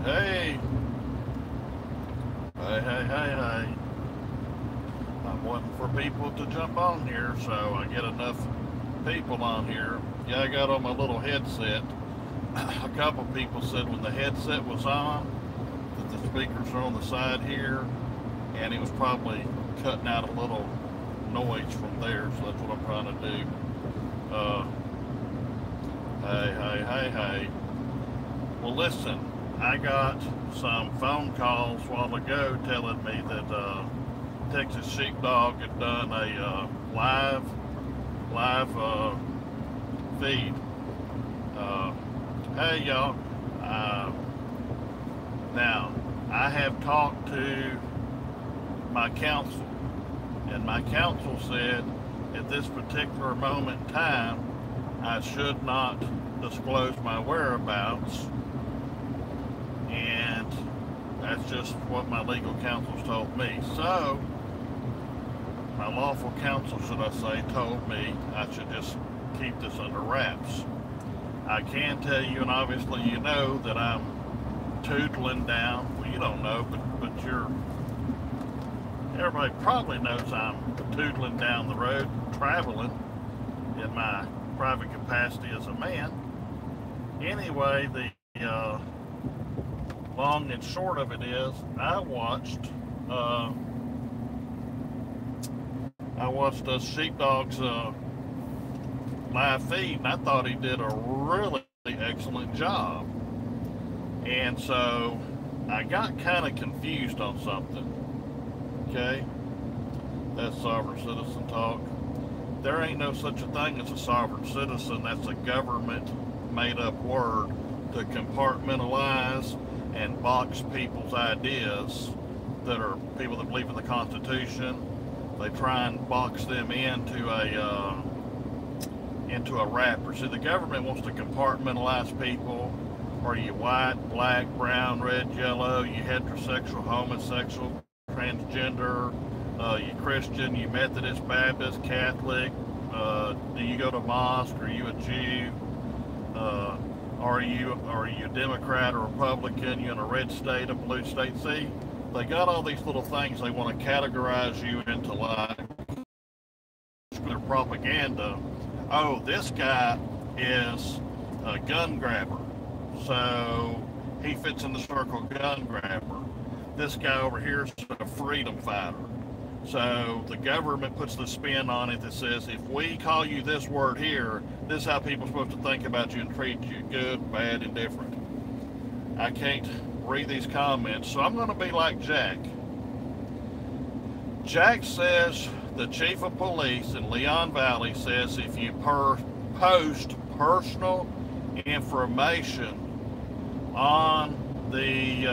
Hey, hey. I'm waiting for people to jump on here so I get enough people on here. Yeah, I got on my little headset. A couple people said when the headset was on that the speakers are on the side here, and it was probably cutting out a little noise from there, so that's what I'm trying to do. Hey. Well, listen, I got some phone calls a while ago telling me that Texas Sheepdog had done a live feed. Hey, y'all. Now, I have talked to my counsel, and my counsel said at this particular moment in time, I should not disclose my whereabouts, and that's just what my legal counsel's told me. So, my lawful counsel, should I say, told me I should just keep this under wraps. I can tell you, and obviously you know, that I'm tootling down. Well, you don't know, but everybody probably knows I'm tootling down the road, traveling in my private capacity as a man. Anyway, the long and short of it is, I watched Sheepdog's live feed, and I thought he did a really excellent job. And so I got kind of confused on something. Okay, that's sovereign citizen talk. There ain't no such a thing as a sovereign citizen. That's a government made up word to compartmentalize and box people's ideas that are people that believe in the Constitution. They try and box them into a wrapper. See, the government wants to compartmentalize people. Are you white, black, brown, red, yellow? You heterosexual, homosexual, transgender? You Christian? You Methodist, Baptist, Catholic? Do you go to mosque? Are you a Jew? Are you Democrat or Republican? You in a red state, a blue state? See, they got all these little things they want to categorize you into, like their propaganda. Oh, this guy is a gun grabber, so he fits in the circle gun grabber. This guy over here is a freedom fighter. So the government puts the spin on it that says, if we call you this word here, this is how people are supposed to think about you and treat you: good, bad, indifferent. I can't read these comments, so I'm going to be like Jack. Jack says the chief of police in Leon Valley says if you post personal information on the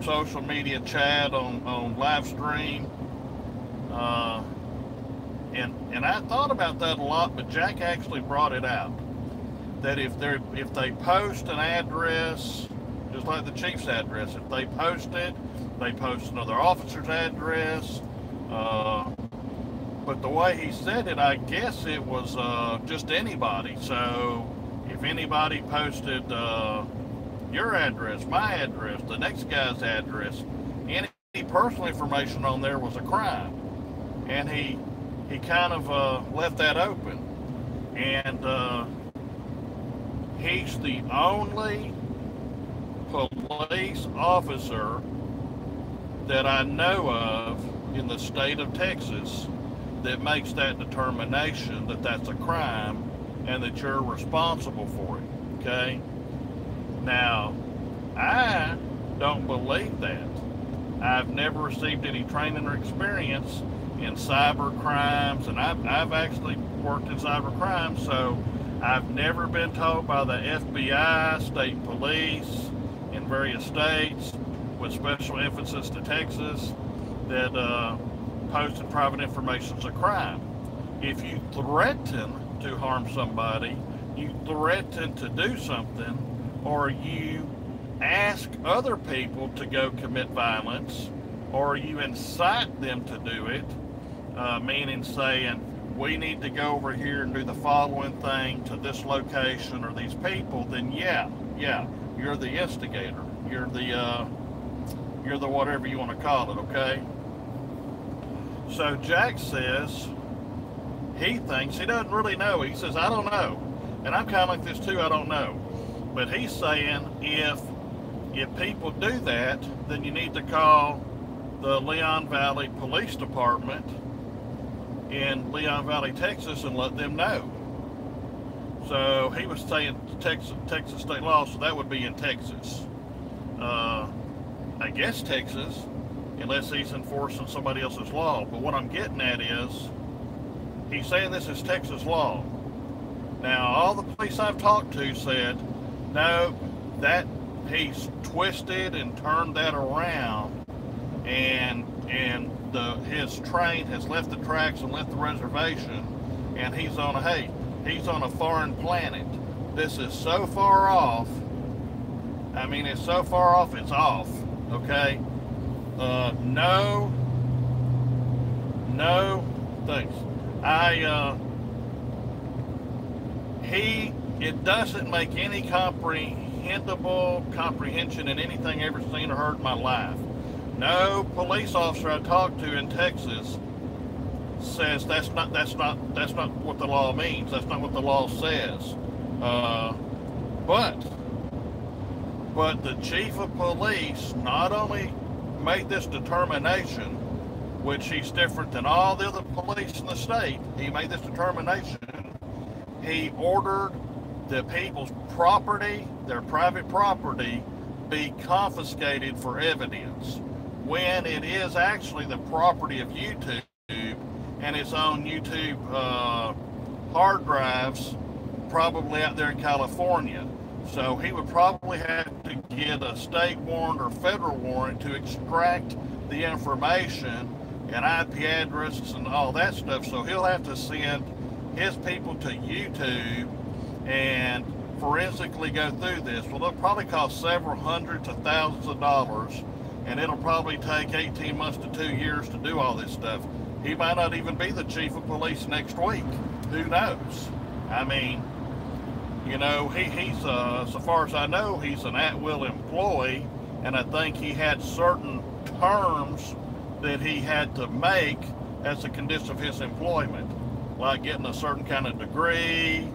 social media chat on live stream, and I thought about that a lot, but Jack actually brought it out that if they post an address, just like the chief's address, if they post it, they post another officer's address. But the way he said it, I guess it was just anybody. So if anybody posted your address, my address, the next guy's address, any personal information on there was a crime. And he kind of left that open. And he's the only police officer that I know of in the state of Texas that makes that determination that that's a crime and that you're responsible for it. Okay? Now, I don't believe that. I've never received any training or experience in cyber crimes, and I've actually worked in cyber crimes, so I've never been told by the FBI, state police in various states, with special emphasis to Texas, that posting private information is a crime. If you threaten to harm somebody, you threaten to do something, or you ask other people to go commit violence, or you incite them to do it, meaning saying, we need to go over here and do the following thing to this location or these people, then yeah, you're the instigator. You're the whatever you want to call it, okay? So Jack says he thinks, he doesn't really know. He says, I don't know. And I'm kind of like this too, I don't know. But he's saying if people do that, then you need to call the Leon Valley Police Department in Leon Valley, Texas, and let them know. So he was saying Texas state law, so that would be in Texas. I guess Texas, unless he's enforcing somebody else's law. But what I'm getting at is, he's saying this is Texas law. Now, all the police I've talked to said, no, that he's twisted and turned that around, and his train has left the tracks and left the reservation, and he's on a foreign planet. This is so far off. I mean, it's so far off, it's off. Okay? No thanks. It doesn't make any comprehension in anything I've ever seen or heard in my life. No police officer I talked to in Texas says that's not what the law means. That's not what the law says. But the chief of police not only made this determination, which he's different than all the other police in the state, he made this determination. He ordered the people's property, their private property, be confiscated for evidence, when it is actually the property of YouTube, and it's on YouTube hard drives, probably out there in California. So he would probably have to get a state warrant or federal warrant to extract the information and IP addresses and all that stuff. So he'll have to send his people to YouTube and forensically go through this. Well, it'll probably cost several hundreds of thousands of dollars, and it'll probably take 18 months to 2 years to do all this stuff. He might not even be the chief of police next week. Who knows? I mean, you know, he's so far as I know, he's an at-will employee, and I think he had certain terms that he had to make as a condition of his employment, like getting a certain kind of degree,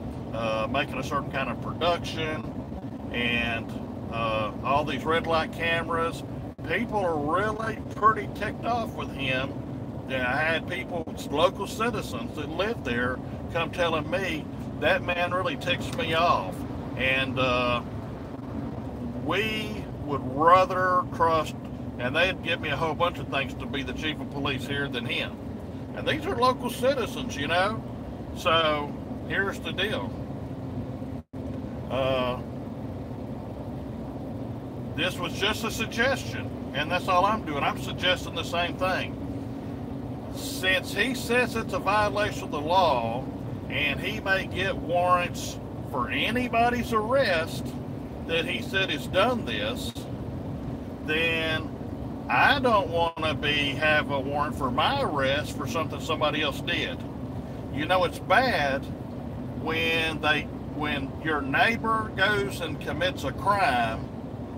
making a certain kind of production, and all these red light cameras. People are really pretty ticked off with him. I had people, local citizens that live there, come telling me, that man really ticks me off, and we would rather trust, and they'd give me a whole bunch of things to be the chief of police here than him. And these are local citizens, you know. So here's the deal. This was just a suggestion, and that's all I'm doing. I'm suggesting the same thing. Since he says it's a violation of the law, and he may get warrants for anybody's arrest that he said has done this, then I don't want to have a warrant for my arrest for something somebody else did. You know, it's bad when your neighbor goes and commits a crime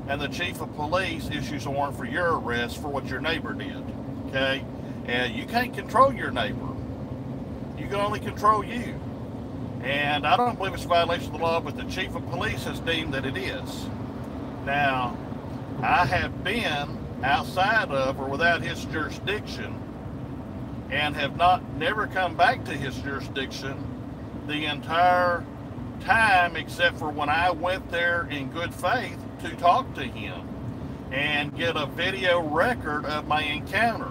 and the chief of police issues a warrant for your arrest for what your neighbor did, okay? And you can't control your neighbor. You can only control you. And I don't believe it's a violation of the law, but the chief of police has deemed that it is. Now, I have been outside of or without his jurisdiction and have never come back to his jurisdiction the entire time, except for when I went there in good faith to talk to him and get a video record of my encounter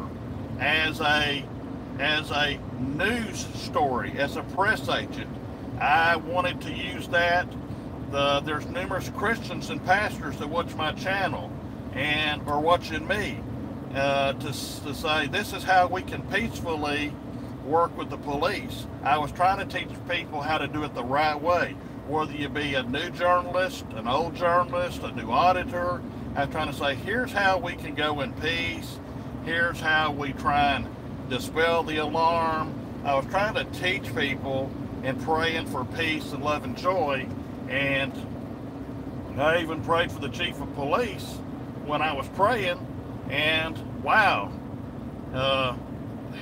as a news story, as a press agent. I wanted to use that. There's numerous Christians and pastors that watch my channel and are watching me to say this is how we can peacefully work with the police. I was trying to teach people how to do it the right way. Whether you be a new journalist, an old journalist, a new auditor, I'm trying to say, here's how we can go in peace. Here's how we try and dispel the alarm. I was trying to teach people and praying for peace and love and joy. And I even prayed for the chief of police when I was praying. And wow,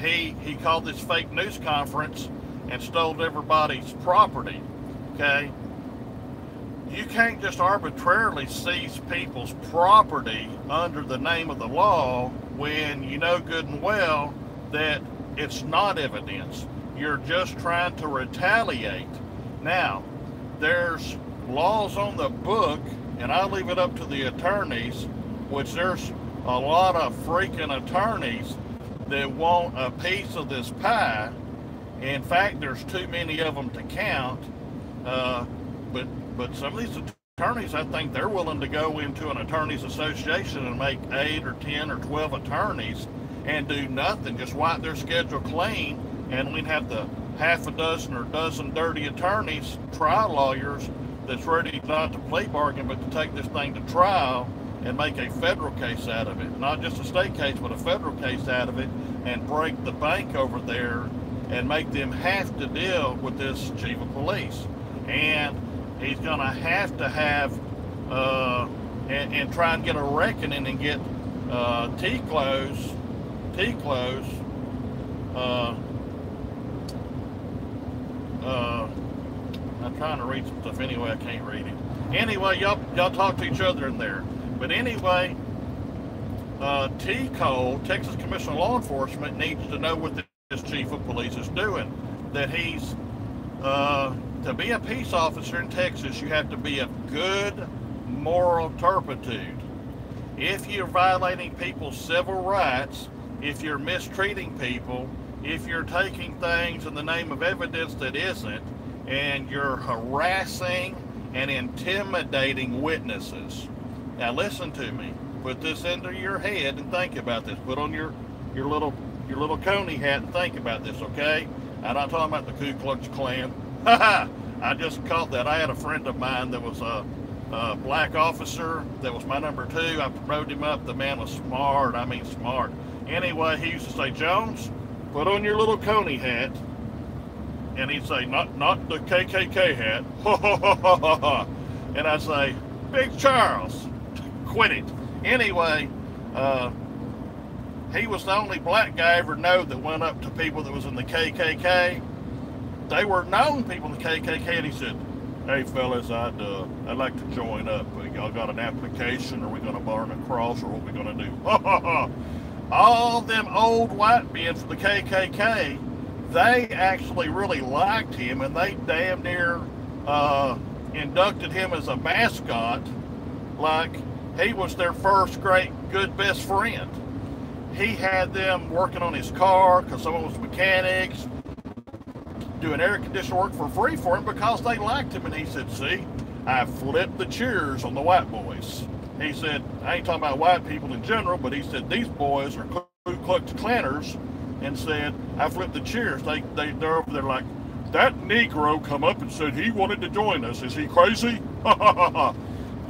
he called this fake news conference and stole everybody's property. Okay, you can't just arbitrarily seize people's property under the name of the law when you know good and well that it's not evidence. You're just trying to retaliate. Now, there's laws on the book, and I leave it up to the attorneys, which there's a lot of freaking attorneys that want a piece of this pie. In fact, there's too many of them to count. But some of these attorneys, I think they're willing to go into an attorneys association and make 8 or 10 or 12 attorneys and do nothing, just wipe their schedule clean, and we'd have the half a dozen or dozen dirty attorneys, trial lawyers, that's ready not to plea bargain, but to take this thing to trial and make a federal case out of it. Not just a state case, but a federal case out of it, and break the bank over there and make them have to deal with this chief of police. And he's going to have, and try and get a reckoning and get T-close, I'm trying to read some stuff anyway, I can't read it. Anyway, y'all talk to each other in there. But anyway, T-Cole, Texas Commission of Law Enforcement, needs to know what this chief of police is doing. That he's, to be a peace officer in Texas, you have to be of good moral turpitude. If you're violating people's civil rights, if you're mistreating people, if you're taking things in the name of evidence that isn't, and you're harassing and intimidating witnesses. Now listen to me. Put this into your head and think about this. Put on your little coney hat and think about this, okay? I'm not talking about the Ku Klux Klan. I just caught that. I had a friend of mine that was a black officer that was my number 2. I promoted him up. The man was smart. I mean smart. Anyway, he used to say, Jones, put on your little coney hat. And he'd say, not the KKK hat. And I'd say, Big Charles, quit it. Anyway, he was the only black guy I ever know that went up to people that was in the KKK. They were known people in the KKK, and he said, hey fellas, I'd like to join up. Y'all got an application? Are we going to burn a cross, or what we going to do? All them old white men from the KKK, they actually really liked him, and they damn near inducted him as a mascot, like he was their first great good best friend. He had them working on his car because someone was mechanics, doing air conditioner work for free for him because they liked him. And he said, see, I flipped the cheers on the white boys. He said, I ain't talking about white people in general, but he said, these boys are Ku Klux Klanners, and said, I flipped the cheers. They're over there like, that Negro come up and said he wanted to join us. Is he crazy?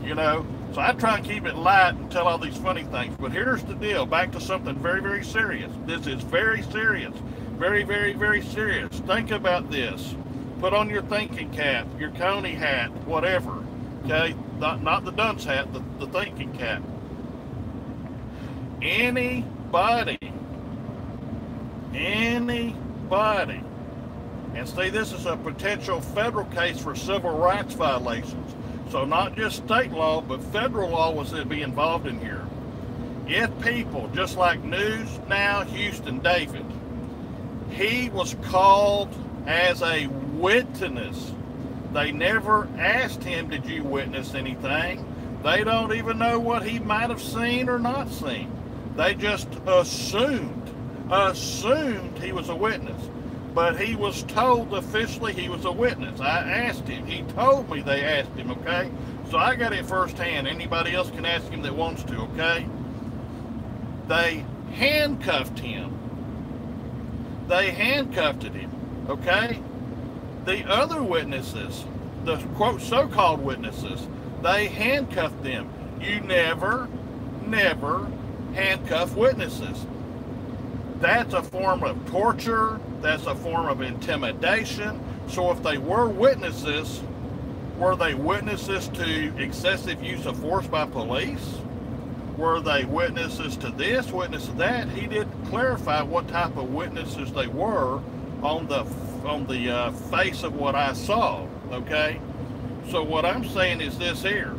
You know, so I try and keep it light and tell all these funny things. But here's the deal, back to something very, very serious. This is very serious. Very, very, very serious. Think about this. Put on your thinking cap, your coney hat, whatever. Okay? Not the dunce hat, the thinking cap. Anybody, and see, this is a potential federal case for civil rights violations. So not just state law, but federal law was to be involved in here. If people, just like News Now, Houston David, he was called as a witness. They never asked him, did you witness anything? They don't even know what he might have seen or not seen. They just assumed he was a witness. But he was told officially he was a witness. I asked him. He told me they asked him, okay? So I got it firsthand. Anybody else can ask him that wants to, okay? They handcuffed him. They handcuffed him, okay? The other witnesses, the quote so-called witnesses, they handcuffed them. You never handcuff witnesses. That's a form of torture. That's a form of intimidation. So if they were witnesses to excessive use of force by police? Were they witnesses to this, witness to that? He didn't clarify what type of witnesses they were on the face of what I saw, okay? So what I'm saying is this here.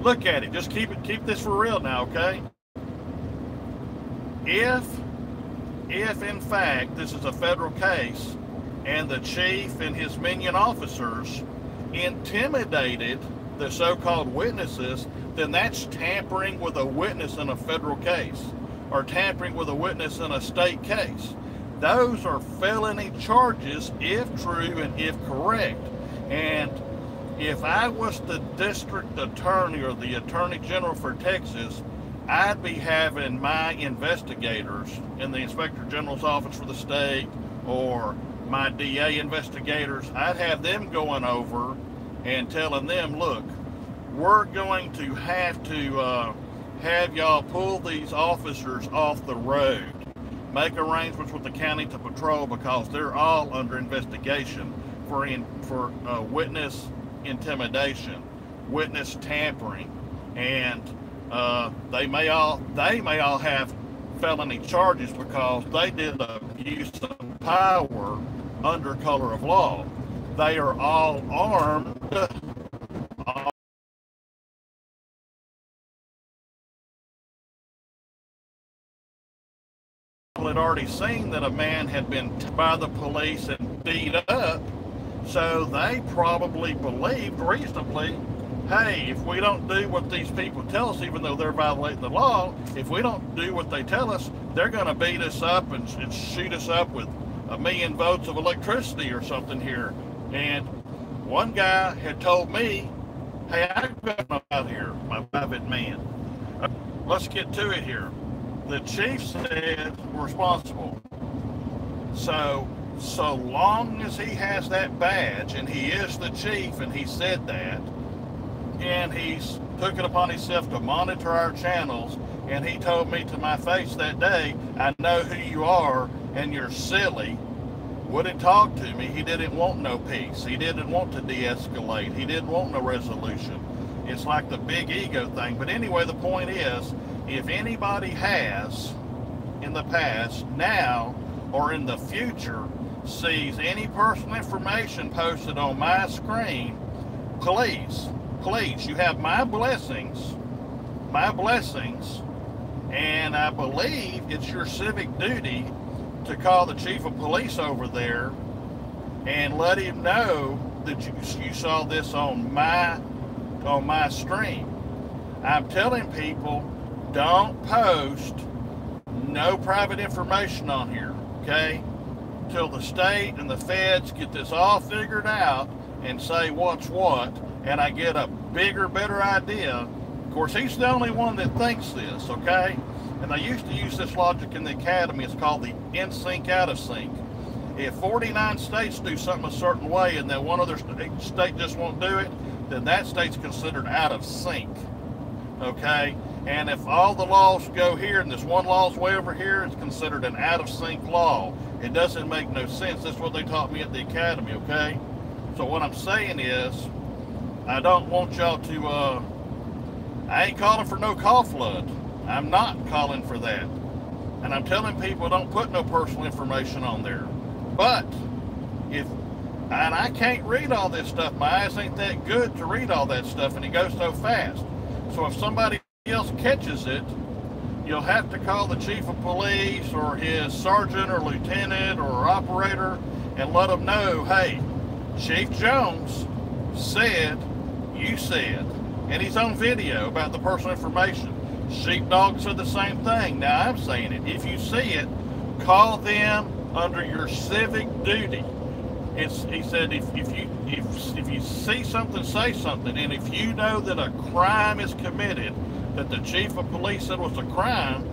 Look at it. Just keep this for real now, okay? If in fact this is a federal case and the chief and his minion officers intimidated the so-called witnesses, then that's tampering with a witness in a federal case or tampering with a witness in a state case. Those are felony charges if true and if correct. And if I was the district attorney or the attorney general for Texas, I'd be having my investigators in the inspector general's office for the state or my DA investigators, I'd have them going over and telling them, look, we're going to have y'all pull these officers off the road. Make arrangements with the county to patrol because they're all under investigation for witness intimidation, witness tampering, and they may all have felony charges because they did abuse of power under color of law. They are all armed. Had already seen that a man had been by the police and beat up, so they probably believed reasonably, hey, if we don't do what these people tell us, even though they're violating the law, if we don't do what they tell us, they're going to beat us up and shoot us up with 1 million volts of electricity or something here. And one guy had told me, hey, I've got out here, my private man. Let's get to it here. The chief said we're responsible. So long as he has that badge and he is the chief and he said that, and he's took it upon himself to monitor our channels, and he told me to my face that day, I know who you are and you're silly, wouldn't talk to me. He didn't want no peace. He didn't want to de-escalate. He didn't want no resolution. It's like the big ego thing. But anyway, the point is, if anybody has in the past, now, or in the future, sees any personal information posted on my screen, please, you have my blessings, and I believe it's your civic duty to call the chief of police over there and let him know that you saw this on my stream. I'm telling people, don't post no private information on here, okay? Till the state and the feds get this all figured out and say what's what, and I get a bigger, better idea. Of course, he's the only one that thinks this, okay? And they used to use this logic in the academy. It's called the in sync, out of sync. If 49 states do something a certain way and then one other state just won't do it, then that state's considered out of sync, okay? And if all the laws go here and this one law's way over here, it's considered an out of sync law. It doesn't make no sense. That's what they taught me at the academy, okay? So what I'm saying is, I don't want y'all to, I ain't calling for no call flood. I'm not calling for that. And I'm telling people don't put no personal information on there. But, and I can't read all this stuff. My eyes ain't that good to read all that stuff, and it goes so fast. So if somebody else catches it, you'll have to call the chief of police or his sergeant or lieutenant or operator and let them know, hey, Chief Jones said, you said, and he's on video about the personal information. Sheepdog said the same thing. Now I'm saying it. If you see it, call them under your civic duty. He said if you see something, say something. And if you know that a crime is committed, that the chief of police said was a crime,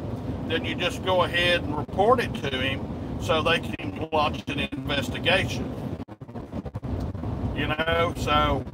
then you just go ahead and report it to him so they can launch an investigation. You know, so